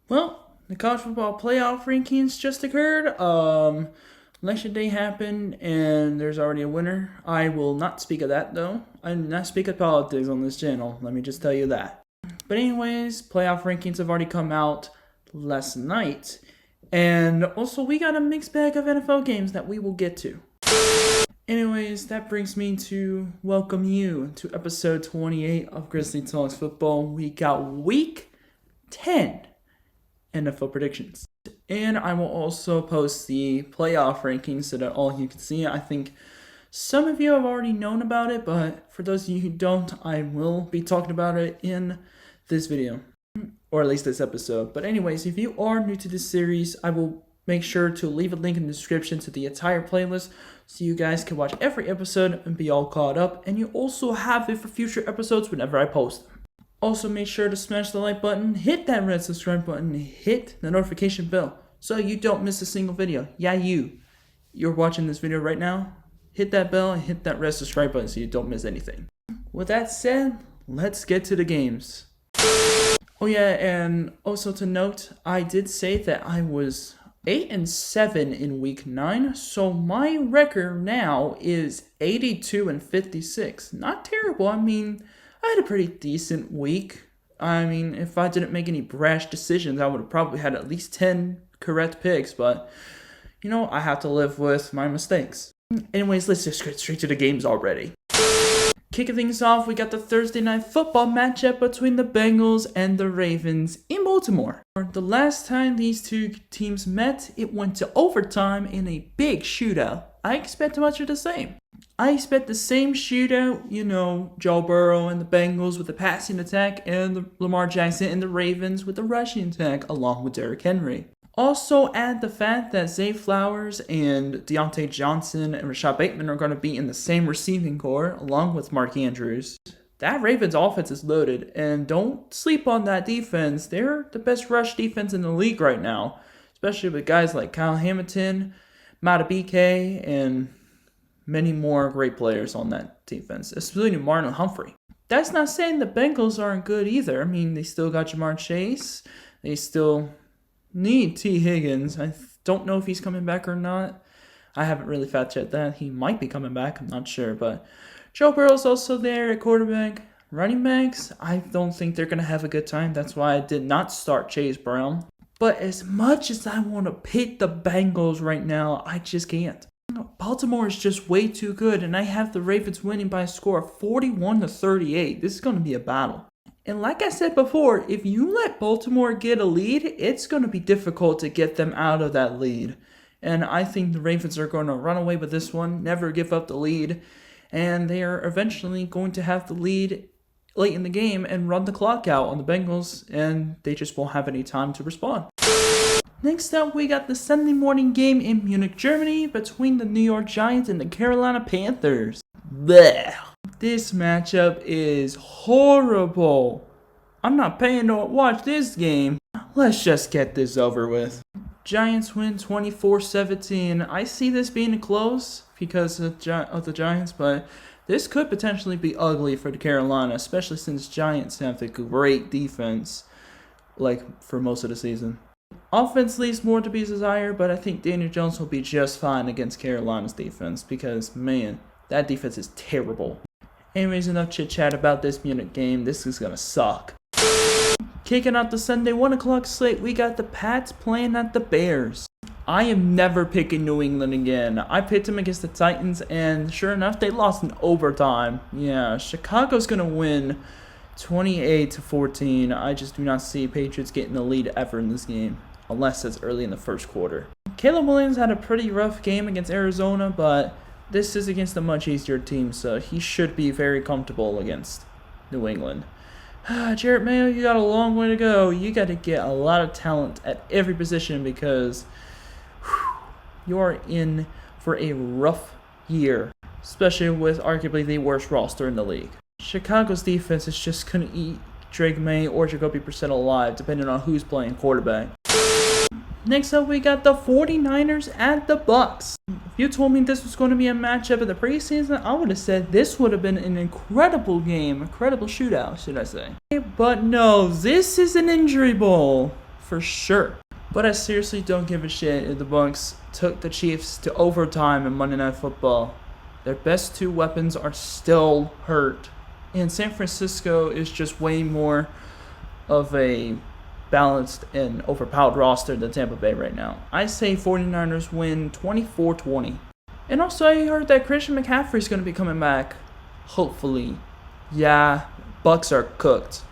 Well, the college football playoff rankings just occurred. Election day happened, and there's already a winner. I will not speak of that though. I do not speak of politics on this channel. Let me just tell you that. But anyways, playoff rankings have already come out last night, and also we got a mixed bag of NFL games that we will get to. Anyways, that brings me to welcome you to episode 28 of Grizzly Talks Football. We got week 10 NFL predictions. And I will also post the playoff rankings so that all you can see it. I think some of you have already known about it, but for those of you who don't, I will be talking about it in this video, or at least this episode. But anyways, if you are new to this series, I will make sure to leave a link in the description to the entire playlist so you guys can watch every episode and be all caught up. And you also have it for future episodes whenever I post them. Also, make sure to smash the like button, hit that red subscribe button, hit the notification bell so you don't miss a single video. Yeah, you're watching this video right now. Hit that bell and hit that red subscribe button so you don't miss anything. With that said, let's get to the games. Oh yeah, and also to note, I did say that I was 8-7 in week 9, so my record now is 82-56. Not terrible. I mean, I had a pretty decent week. I mean, if I didn't make any brash decisions, I would have probably had at least 10 correct picks, but, you know, I have to live with my mistakes. Anyways, let's just get straight to the games already. Kicking things off, we got the Thursday night football matchup between the Bengals and the Ravens in Baltimore. The last time these two teams met, it went to overtime in a big shootout. I expect much of the same. I expect the same shootout, you know, Joe Burrow and the Bengals with the passing attack and Lamar Jackson and the Ravens with the rushing attack along with Derrick Henry. Also add the fact that Zay Flowers and Deontay Johnson and Rashad Bateman are going to be in the same receiving core along with Mark Andrews. That Ravens offense is loaded, and don't sleep on that defense. They're the best rush defense in the league right now, especially with guys like Kyle Hamilton, Matabike, and many more great players on that defense, especially Marlon Humphrey. That's not saying the Bengals aren't good either. I mean, they still got Jamar Chase. They still need T. Higgins. I don't know if he's coming back or not. I haven't really fact-checked that. He might be coming back. I'm not sure. But Joe Burrow's also there at quarterback. Running backs, I don't think they're going to have a good time. That's why I did not start Chase Brown. But as much as I want to pick the Bengals right now, I just can't. Baltimore is just way too good, and I have the Ravens winning by a score of 41-38. This is going to be a battle. And like I said before, if you let Baltimore get a lead, it's going to be difficult to get them out of that lead. And I think the Ravens are going to run away with this one, never give up the lead, and they are eventually going to have the lead late in the game and run the clock out on the Bengals, and they just won't have any time to respond. Next up, we got the Sunday morning game in Munich, Germany between the New York Giants and the Carolina Panthers. Blech. This matchup is horrible. I'm not paying to watch this game. Let's just get this over with. Giants win 24-17. I see this being close because of the Giants, but this could potentially be ugly for the Carolina, especially since Giants have a great defense, like for most of the season. Offense leaves more to be desired, but I think Daniel Jones will be just fine against Carolina's defense because, man, that defense is terrible. Anyways, enough chit-chat about this Munich game. This is going to suck. Kicking out the Sunday 1 o'clock slate, we got the Pats playing at the Bears. I am never picking New England again. I picked them against the Titans, and sure enough, they lost in overtime. Yeah, Chicago's going to win 28-14. I just do not see Patriots getting the lead ever in this game, unless it's early in the first quarter. Caleb Williams had a pretty rough game against Arizona, but this is against a much easier team, so he should be very comfortable against New England. Jarrett Mayo, you got a long way to go. You got to get a lot of talent at every position because you are in for a rough year, especially with arguably the worst roster in the league. Chicago's defense is just going to eat Drake May or Jacoby Brissett alive, depending on who's playing quarterback. Next up, we got the 49ers at the Bucks. If you told me this was going to be a matchup in the preseason, I would have said this would have been an incredible game, incredible shootout, should I say. But no, this is an injury bowl. for sure. But I seriously don't give a shit if the Bucs took the Chiefs to overtime in Monday Night Football. Their best two weapons are still hurt. And San Francisco is just way more of a balanced and overpowered roster than Tampa Bay right now. I say 49ers win 24-20. And also I heard that Christian McCaffrey's going to be coming back. Hopefully. Yeah, Bucs are cooked.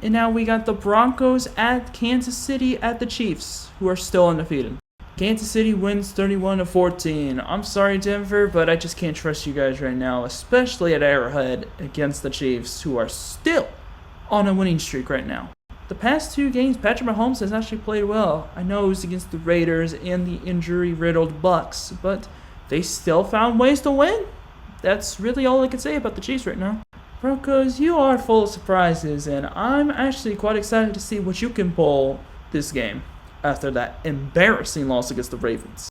And now we got the Broncos at Kansas City at the Chiefs, who are still undefeated. Kansas City wins 31-14. I'm sorry, Denver, but I just can't trust you guys right now, especially at Arrowhead against the Chiefs, who are still on a winning streak right now. The past two games, Patrick Mahomes has actually played well. I know it was against the Raiders and the injury-riddled Bucs, but they still found ways to win. That's really all I can say about the Chiefs right now. Broncos, you are full of surprises, and I'm actually quite excited to see what you can pull this game after that embarrassing loss against the Ravens.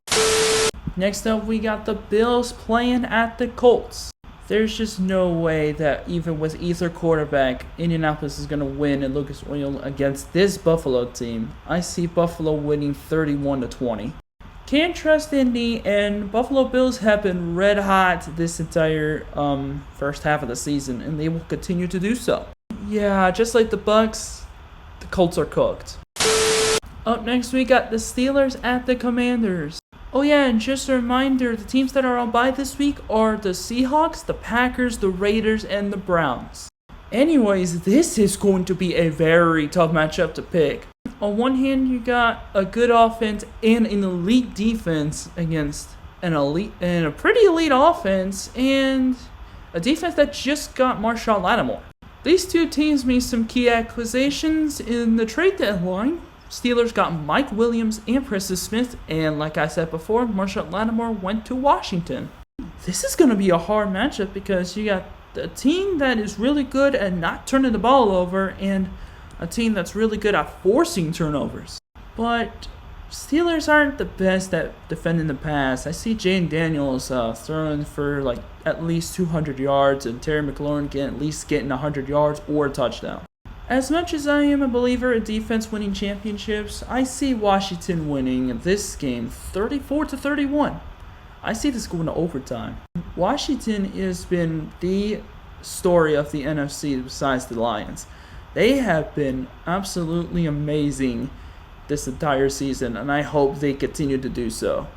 Next up, we got the Bills playing at the Colts. There's just no way that even with either quarterback, Indianapolis is going to win in Lucas Oil against this Buffalo team. I see Buffalo winning 31-20. Can't trust Indy, and Buffalo Bills have been red hot this entire first half of the season, and they will continue to do so. Yeah, just like the Bucs, the Colts are cooked. Up next, we got the Steelers at the Commanders. Oh yeah, and just a reminder, the teams that are on bye this week are the Seahawks, the Packers, the Raiders, and the Browns. Anyways, this is going to be a very tough matchup to pick. On one hand, you got a good offense and an elite defense against an elite and a pretty elite offense and a defense that just got Marshall Lattimore. These two teams made some key acquisitions in the trade deadline. Steelers got Mike Williams and Preston Smith, and like I said before, Marshall Lattimore went to Washington. This is going to be a hard matchup because you got a team that is really good at not turning the ball over and a team that's really good at forcing turnovers. But Steelers aren't the best at defending the pass. I see Jane Daniels throwing for like at least 200 yards and Terry McLaurin at least getting 100 yards or a touchdown. As much as I am a believer in defense winning championships, I see Washington winning this game 34-31. I see this going to overtime. Washington has been the story of the NFC besides the Lions. They have been absolutely amazing this entire season, and I hope they continue to do so.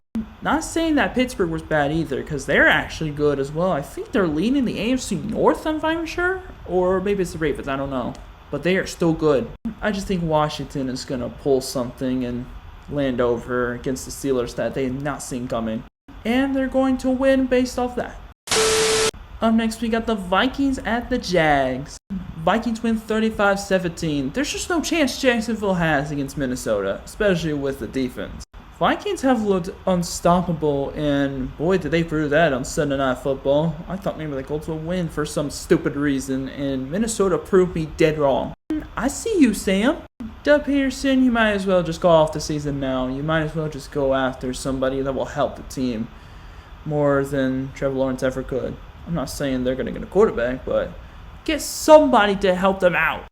Not saying that Pittsburgh was bad either, because they're actually good as well. I think they're leading the AFC North, if I'm sure, or maybe it's the Ravens, I don't know. But they are still good. I just think Washington is going to pull something and land over against the Steelers that they have not seen coming. And they're going to win based off that. Up next, we got the Vikings at the Jags. Vikings win 35-17. There's just no chance Jacksonville has against Minnesota, especially with the defense. Vikings have looked unstoppable, and boy, did they prove that on Sunday Night Football. I thought maybe the Colts would win for some stupid reason, and Minnesota proved me dead wrong. I see you, Sam. Doug Peterson, you might as well just go off the season now. You might as well just go after somebody that will help the team more than Trevor Lawrence ever could. I'm not saying they're going to get a quarterback, but get somebody to help them out.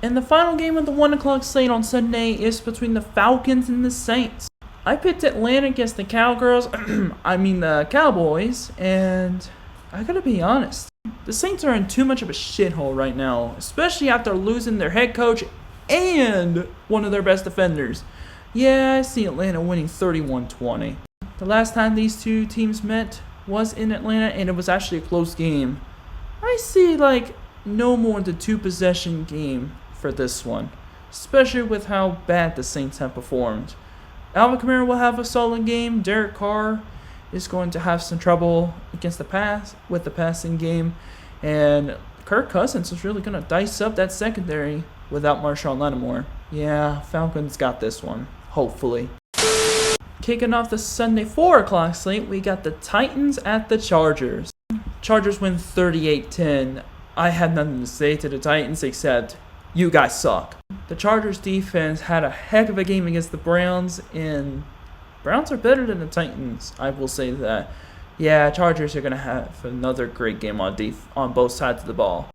And the final game of the 1 o'clock slate on Sunday is between the Falcons and the Saints. I picked Atlanta against the the Cowboys, and I gotta be honest, the Saints are in too much of a shithole right now, especially after losing their head coach and one of their best defenders. Yeah, I see Atlanta winning 31-20. The last time these two teams met was in Atlanta, and it was actually a close game. I see no more than 2-possession game for this one, especially with how bad the Saints have performed. Alvin Kamara will have a solid game. Derek Carr is going to have some trouble against the passing game, and Kirk Cousins is really going to dice up that secondary without Marshall Lattimore. Yeah, Falcons got this one, hopefully. Kicking off the Sunday 4 o'clock slate, we got the Titans at the Chargers. Chargers win 38-10. I have nothing to say to the Titans except you guys suck. The Chargers defense had a heck of a game against the Browns, and Browns are better than the Titans, I will say that. Yeah, Chargers are going to have another great game on both sides of the ball.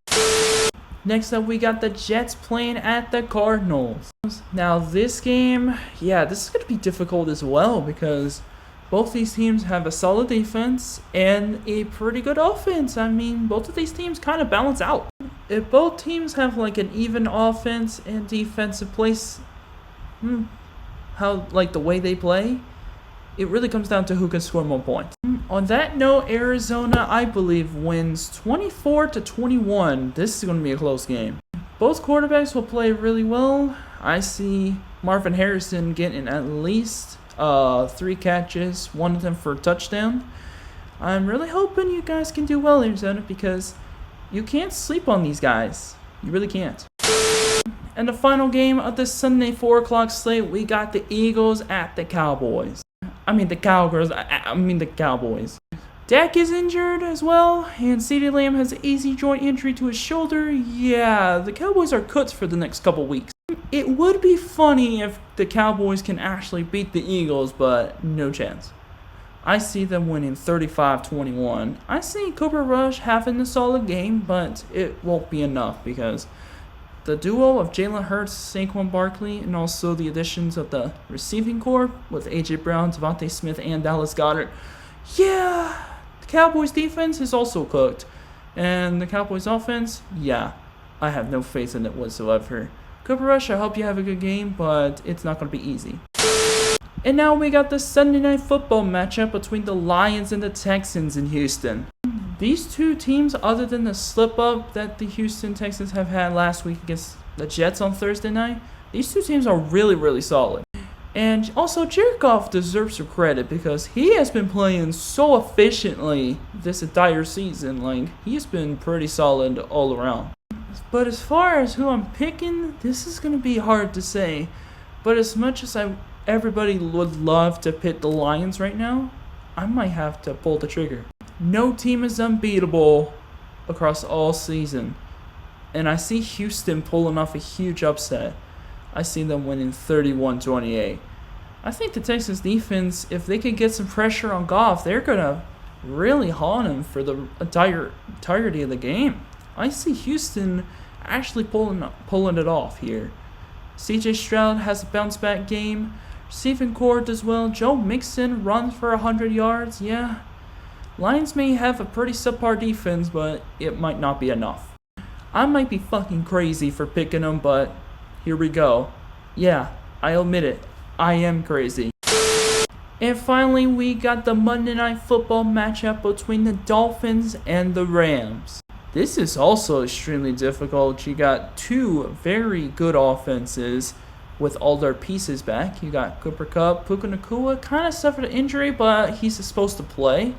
Next up, we got the Jets playing at the Cardinals. Now, this game, yeah, this is going to be difficult as well because both these teams have a solid defense and a pretty good offense. I mean, both of these teams kind of balance out. If both teams have like an even offense and defensive place, how like the way they play, it really comes down to who can score more points. On that note, Arizona, I believe, wins 24-21. This is going to be a close game. Both quarterbacks will play really well. I see Marvin Harrison getting at least 3 catches, one of them for a touchdown. I'm really hoping you guys can do well, Arizona, because you can't sleep on these guys. You really can't. And the final game of the Sunday 4 o'clock slate, we got the Eagles at the Cowboys. I mean the Cowboys. Dak is injured as well, and CeeDee Lamb has an easy joint injury to his shoulder. Yeah, the Cowboys are cooked for the next couple weeks. It would be funny if the Cowboys can actually beat the Eagles, but no chance. I see them winning 35-21. I see Cooper Rush having a solid game, but it won't be enough because the duo of Jalen Hurts, Saquon Barkley, and also the additions of the receiving corps with A.J. Brown, Devontae Smith, and Dallas Goedert. Yeah, the Cowboys defense is also cooked. And the Cowboys offense, yeah, I have no faith in it whatsoever. Cooper Rush, I hope you have a good game, but it's not going to be easy. And now we got the Sunday Night Football matchup between the Lions and the Texans in Houston. These two teams, other than the slip-up that the Houston Texans have had last week against the Jets on Thursday night, these two teams are really, really solid. And also, Jared Goff deserves some credit because he has been playing so efficiently this entire season. Like, he's been pretty solid all around. But as far as who I'm picking, this is going to be hard to say. But as much as everybody would love to pick the Lions right now, I might have to pull the trigger. No team is unbeatable across all season. And I see Houston pulling off a huge upset. I see them winning 31-28. I think the Texans defense, if they could get some pressure on Goff, they're going to really haunt him for the entirety of the game. I see Houston actually pulling it off here. CJ Stroud has a bounce-back game. Receiving corps as well. Joe Mixon runs for 100 yards. Yeah. Lions may have a pretty subpar defense, but it might not be enough. I might be fucking crazy for picking them, but here we go. Yeah, I admit it. I am crazy. And finally, we got the Monday Night Football matchup between the Dolphins and the Rams. This is also extremely difficult. You got two very good offenses with all their pieces back. You got Cooper Kupp, Puka Nacua kind of suffered an injury, but he's supposed to play.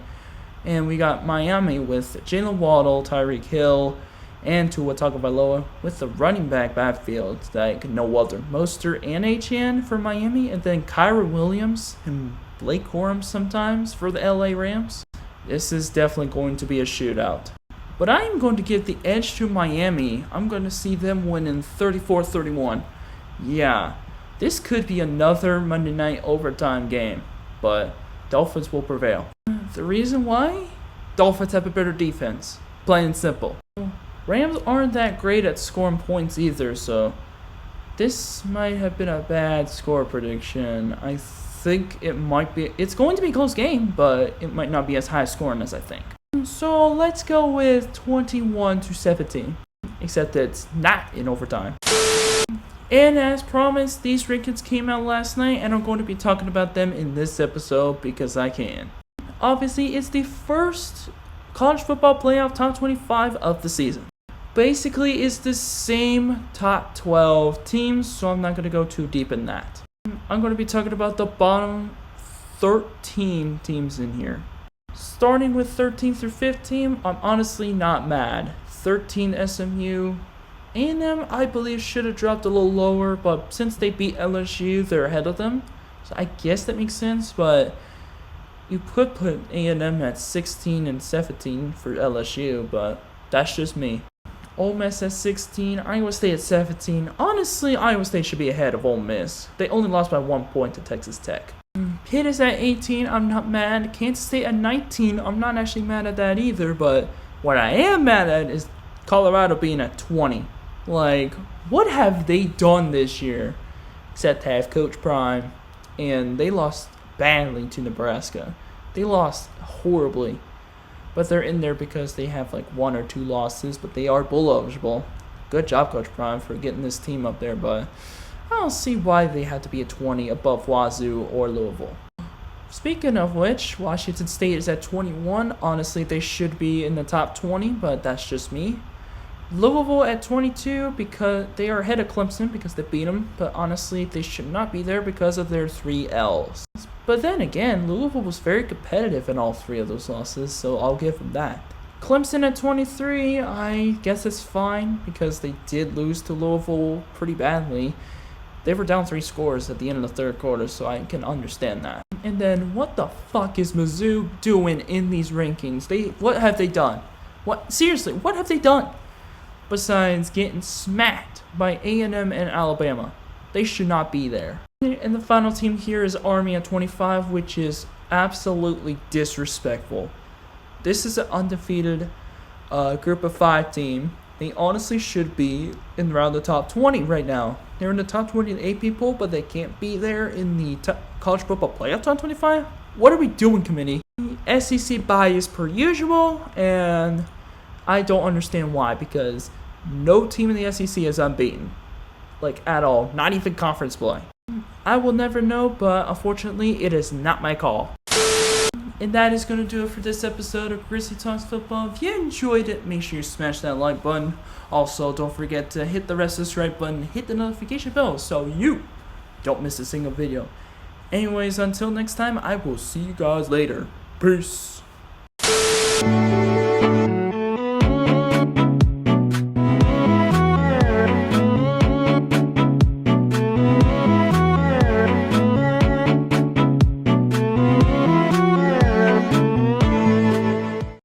And we got Miami with Jalen Waddle, Tyreek Hill, and Tua Tagovailoa with the running back backfield like no other. Mostert and Etienne for Miami, and then Kyren Williams and Blake Corum sometimes for the LA Rams. This is definitely going to be a shootout. But I am going to give the edge to Miami. I'm going to see them winning 34-31. Yeah, this could be another Monday night overtime game, but Dolphins will prevail. The reason why? Dolphins have a better defense. Plain and simple. Rams aren't that great at scoring points either, so this might have been a bad score prediction. I think it's going to be a close game, but it might not be as high scoring as I think. So let's go with 21-17, except it's not in overtime. And as promised, these rankings came out last night, and I'm going to be talking about them in this episode because I can. Obviously, it's the first college football playoff top 25 of the season. Basically, it's the same top 12 teams, so I'm not going to go too deep in that. I'm going to be talking about the bottom 13 teams in here. Starting with 13 through 15, I'm honestly not mad. 13 SMU. A&M, I believe, should have dropped a little lower, but since they beat LSU, they're ahead of them. So I guess that makes sense, but you could put A&M at 16 and 17 for LSU, but that's just me. Ole Miss at 16, Iowa State at 17. Honestly, Iowa State should be ahead of Ole Miss. They only lost by 1 point to Texas Tech. Pitt is at 18, I'm not mad. Kansas State at 19, I'm not actually mad at that either, but what I am mad at is Colorado being at 20. Like, what have they done this year except have Coach Prime? And they lost badly to Nebraska. They lost horribly. But they're in there because they have like 1 or 2 losses, but they are bowl eligible. Good job, Coach Prime, for getting this team up there, but I don't see why they had to be at 20 above Wazoo or Louisville. Speaking of which, Washington State is at 21. Honestly, they should be in the top 20, but that's just me. Louisville at 22 because they are ahead of Clemson because they beat them, but honestly, they should not be there because of their 3 L's. But then again, Louisville was very competitive in all 3 of those losses, so I'll give them that. Clemson at 23, I guess it's fine because they did lose to Louisville pretty badly. They were down 3 scores at the end of the third quarter, so I can understand that. And then, what the fuck is Mizzou doing in these rankings? What have they done? Seriously, what have they done? Besides getting smacked by A&M and Alabama. They should not be there. And the final team here is Army at 25, which is absolutely disrespectful. This is an undefeated group of 5 team. They honestly should be in around the top 20 right now. They're in the top 20 in the AP poll, but they can't be there in the college football playoff top 25. What are we doing, committee? SEC bias per usual, and I don't understand why, because no team in the SEC is unbeaten. Like, at all. Not even conference play. I will never know, but unfortunately, it is not my call. And that is going to do it for this episode of Grizzly Talks Football. If you enjoyed it, make sure you smash that like button. Also, don't forget to hit the rest of the subscribe button, hit the notification bell so you don't miss a single video. Anyways, until next time, I will see you guys later. Peace.